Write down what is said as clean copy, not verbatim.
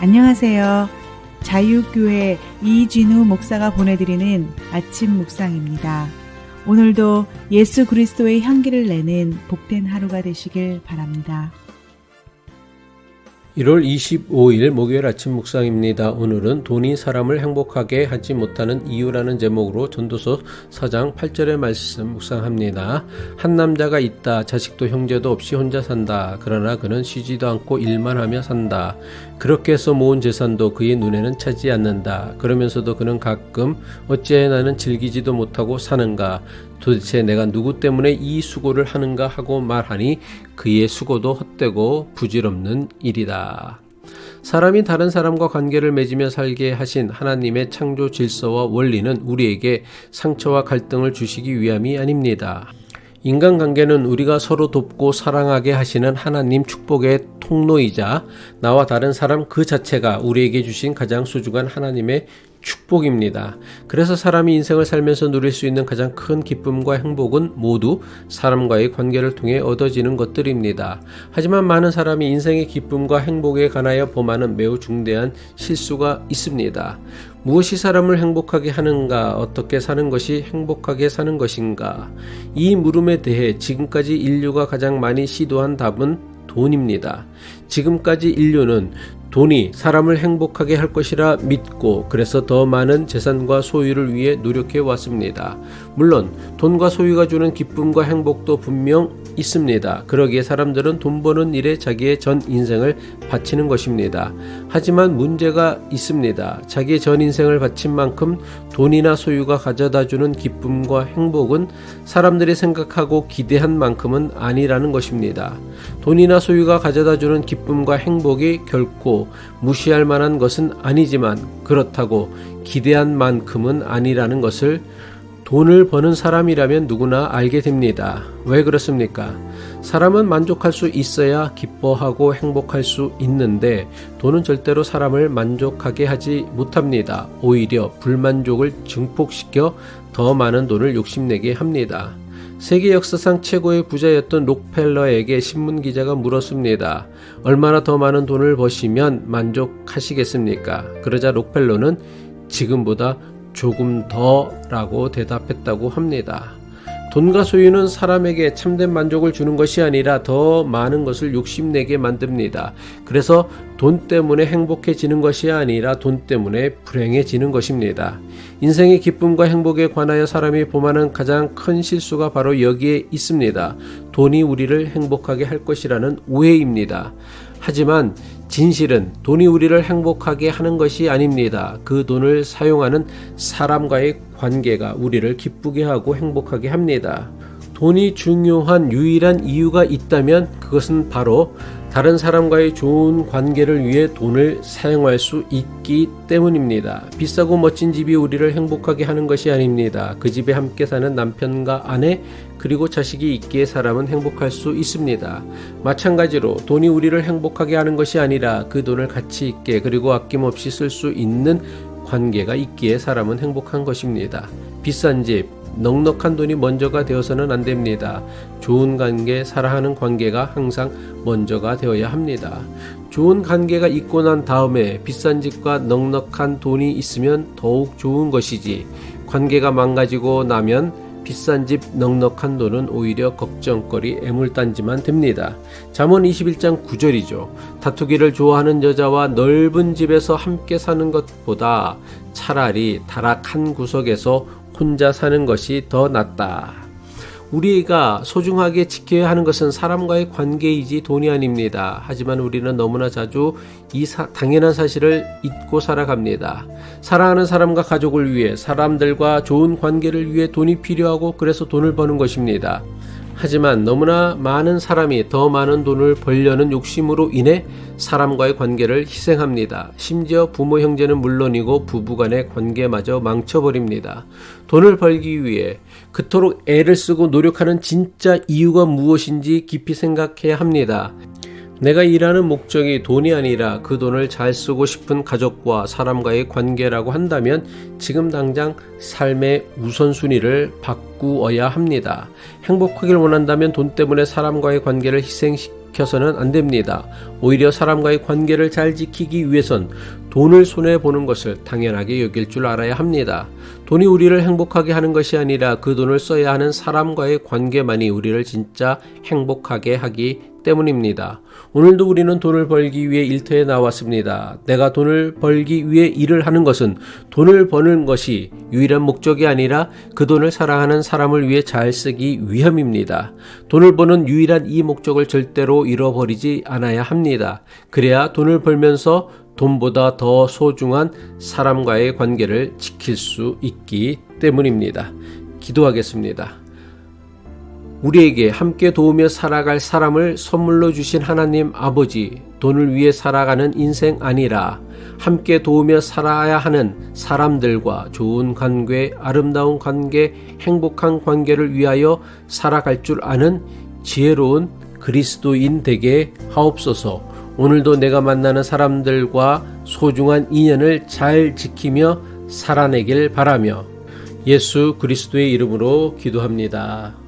안녕하세요. 자유교회 이진우 목사가 보내드리는 아침 묵상입니다. 오늘도 예수 그리스도의 향기를 내는 복된 하루가 되시길 바랍니다. 1월 25일 목요일 아침 묵상입니다. 오늘은 돈이 사람을 행복하게 하지 못하는 이유라는 제목으로 전도서 4장 8절의 말씀 묵상합니다. 한 남자가 있다. 자식도 형제도 없이 혼자 산다. 그러나 그는 쉬지도 않고 일만 하며 산다. 그렇게 해서 모은 재산도 그의 눈에는 차지 않는다. 그러면서도 그는 가끔 어찌해 나는 즐기지도 못하고 사는가? 도대체 내가 누구 때문에 이 수고를 하는가 하고 말하니 그의 수고도 헛되고 부질없는 일이다. 사람이 다른 사람과 관계를 맺으며 살게 하신 하나님의 창조 질서와 원리는 우리에게 상처와 갈등을 주시기 위함이 아닙니다. 인간관계는 우리가 서로 돕고 사랑하게 하시는 하나님 축복의 통로이자 나와 다른 사람 그 자체가 우리에게 주신 가장 소중한 하나님의 축복입니다. 그래서 사람이 인생을 살면서 누릴 수 있는 가장 큰 기쁨과 행복은 모두 사람과의 관계를 통해 얻어지는 것들입니다. 하지만 많은 사람이 인생의 기쁨과 행복에 관하여 범하는 매우 중대한 실수가 있습니다. 무엇이 사람을 행복하게 하는가? 어떻게 사는 것이 행복하게 사는 것인가? 이 물음에 대해 지금까지 인류가 가장 많이 시도한 답은 돈입니다. 지금까지 인류는 돈이 사람을 행복하게 할 것이라 믿고 그래서 더 많은 재산과 소유를 위해 노력해 왔습니다. 물론 돈과 소유가 주는 기쁨과 행복도 분명 있습니다. 그러기에 사람들은 돈 버는 일에 자기의 전 인생을 바치는 것입니다. 하지만 문제가 있습니다. 자기의 전 인생을 바친 만큼 돈이나 소유가 가져다주는 기쁨과 행복은 사람들이 생각하고 기대한 만큼은 아니라는 것입니다. 돈이나 소유가 가져다주는 기쁨과 행복이 결코 무시할 만한 것은 아니지만 그렇다고 기대한 만큼은 아니라는 것을 돈을 버는 사람이라면 누구나 알게 됩니다. 왜 그렇습니까? 사람은 만족할 수 있어야 기뻐하고 행복할 수 있는데 돈은 절대로 사람을 만족하게 하지 못합니다. 오히려 불만족을 증폭시켜 더 많은 돈을 욕심내게 합니다. 세계 역사상 최고의 부자였던 록펠러에게 신문기자가 물었습니다. 얼마나 더 많은 돈을 버시면 만족하시겠습니까? 그러자 록펠러는 지금보다 조금 더 라고 대답했다고 합니다. 돈과 소유는 사람에게 참된 만족을 주는 것이 아니라 더 많은 것을 욕심내게 만듭니다. 그래서 돈 때문에 행복해지는 것이 아니라 돈 때문에 불행해지는 것입니다. 인생의 기쁨과 행복에 관하여 사람이 범하는 가장 큰 실수가 바로 여기에 있습니다. 돈이 우리를 행복하게 할 것이라는 오해입니다. 하지만 진실은 돈이 우리를 행복하게 하는 것이 아닙니다. 그 돈을 사용하는 사람과의 관계가 우리를 기쁘게 하고 행복하게 합니다. 돈이 중요한 유일한 이유가 있다면 그것은 바로 다른 사람과의 좋은 관계를 위해 돈을 사용할 수 있기 때문입니다. 비싸고 멋진 집이 우리를 행복하게 하는 것이 아닙니다. 그 집에 함께 사는 남편과 아내 그리고 자식이 있기에 사람은 행복할 수 있습니다. 마찬가지로 돈이 우리를 행복하게 하는 것이 아니라 그 돈을 가치 있게 그리고 아낌없이 쓸 수 있는 관계가 있기에 사람은 행복한 것입니다. 비싼 집, 넉넉한 돈이 먼저가 되어서는 안 됩니다. 좋은 관계, 사랑하는 관계가 항상 먼저가 되어야 합니다. 좋은 관계가 있고 난 다음에 비싼 집과 넉넉한 돈이 있으면 더욱 좋은 것이지 관계가 망가지고 나면 비싼 집, 넉넉한 돈은 오히려 걱정거리, 애물단지만 됩니다. 잠언 21장 9절이죠. 다투기를 좋아하는 여자와 넓은 집에서 함께 사는 것보다 차라리 다락한 구석에서 혼자 사는 것이 더 낫다. 우리가 소중하게 지켜야 하는 것은 사람과의 관계이지 돈이 아닙니다. 하지만 우리는 너무나 자주 이 당연한 사실을 잊고 살아갑니다. 사랑하는 사람과 가족을 위해 사람들과 좋은 관계를 위해 돈이 필요하고 그래서 돈을 버는 것입니다. 하지만 너무나 많은 사람이 더 많은 돈을 벌려는 욕심으로 인해 사람과의 관계를 희생합니다. 심지어 부모 형제는 물론이고 부부간의 관계마저 망쳐버립니다. 돈을 벌기 위해 그토록 애를 쓰고 노력하는 진짜 이유가 무엇인지 깊이 생각해야 합니다. 내가 일하는 목적이 돈이 아니라 그 돈을 잘 쓰고 싶은 가족과 사람과의 관계라고 한다면 지금 당장 삶의 우선순위를 바꾸어야 합니다. 행복하길 원한다면 돈 때문에 사람과의 관계를 희생시켜 지켜서는 안 됩니다. 오히려 사람과의 관계를 잘 지키기 위해선 돈을 손해보는 것을 당연하게 여길 줄 알아야 합니다. 돈이 우리를 행복하게 하는 것이 아니라 그 돈을 써야 하는 사람과의 관계만이 우리를 진짜 행복하게 하기 때문입니다. 오늘도 우리는 돈을 벌기 위해 일터에 나왔습니다. 내가 돈을 벌기 위해 일을 하는 것은 돈을 버는 것이 유일한 목적이 아니라 그 돈을 사랑하는 사람을 위해 잘 쓰기 위함입니다. 돈을 버는 유일한 이 목적을 절대로 잃어버리지 않아야 합니다. 그래야 돈을 벌면서 돈보다 더 소중한 사람과의 관계를 지킬 수 있기 때문입니다. 기도하겠습니다. 우리에게 함께 도우며 살아갈 사람을 선물로 주신 하나님 아버지, 돈을 위해 살아가는 인생 아니라 함께 도우며 살아야 하는 사람들과 좋은 관계, 아름다운 관계, 행복한 관계를 위하여 살아갈 줄 아는 지혜로운 그리스도인 되게 하옵소서. 오늘도 내가 만나는 사람들과 소중한 인연을 잘 지키며 살아내길 바라며 예수 그리스도의 이름으로 기도합니다.